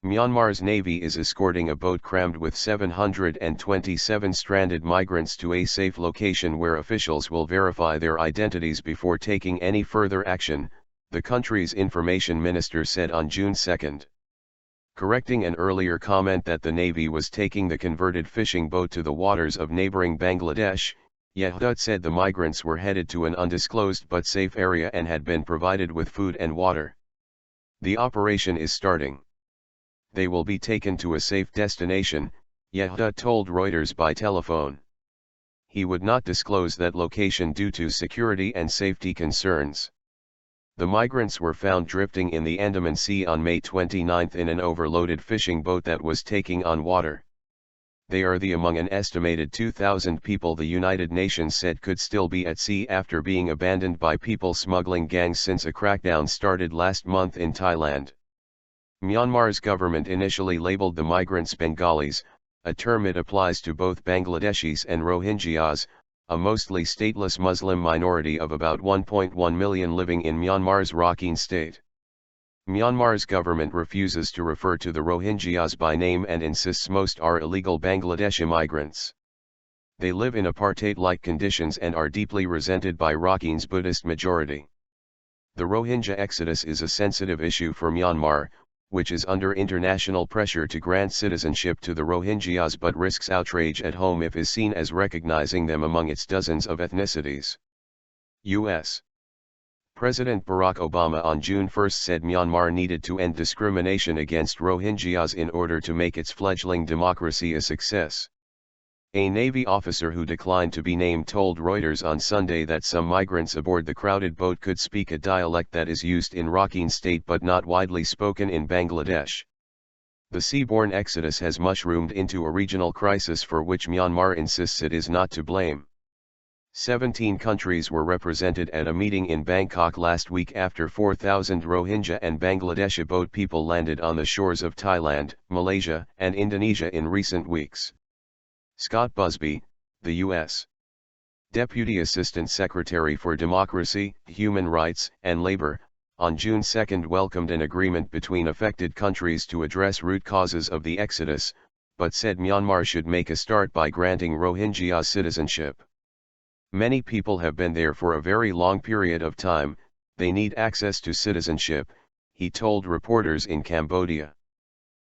Myanmar's navy is escorting a boat crammed with 727 stranded migrants to a safe location where officials will verify their identities before taking any further action, the country's information minister said on June 2. Correcting an earlier comment that the Navy was taking the converted fishing boat to the waters of neighbouring Bangladesh, Htut said the migrants were headed to an undisclosed but safe area and had been provided with food and water. The operation is starting. They will be taken to a safe destination, Htut told Reuters by telephone. He would not disclose that location due to security and safety concerns. The migrants were found drifting in the Andaman Sea on May 29 in an overloaded fishing boat that was taking on water. They are among an estimated 2,000 people the United Nations said could still be at sea after being abandoned by people smuggling gangs since a crackdown started last month in Thailand. Myanmar's government initially labeled the migrants Bengalis, a term it applies to both Bangladeshis and Rohingyas, a mostly stateless Muslim minority of about 1.1 million living in Myanmar's Rakhine state. Myanmar's government refuses to refer to the Rohingyas by name and insists most are illegal Bangladeshi migrants. They live in apartheid-like conditions and are deeply resented by Rakhine's Buddhist majority. The Rohingya exodus is a sensitive issue for Myanmar, which is under international pressure to grant citizenship to the Rohingyas but risks outrage at home if is seen as recognizing them among its dozens of ethnicities. U.S. President Barack Obama on June 1 said Myanmar needed to end discrimination against Rohingyas in order to make its fledgling democracy a success. A Navy officer who declined to be named told Reuters on Sunday that some migrants aboard the crowded boat could speak a dialect that is used in Rakhine State but not widely spoken in Bangladesh. The seaborne exodus has mushroomed into a regional crisis for which Myanmar insists it is not to blame. 17 countries were represented at a meeting in Bangkok last week after 4,000 Rohingya and Bangladeshi boat people landed on the shores of Thailand, Malaysia, and Indonesia in recent weeks. Scott Busby, the U.S. Deputy Assistant Secretary for Democracy, Human Rights, and Labor, on June 2 welcomed an agreement between affected countries to address root causes of the exodus, but said Myanmar should make a start by granting Rohingya citizenship. Many people have been there for a very long period of time, they need access to citizenship, he told reporters in Cambodia.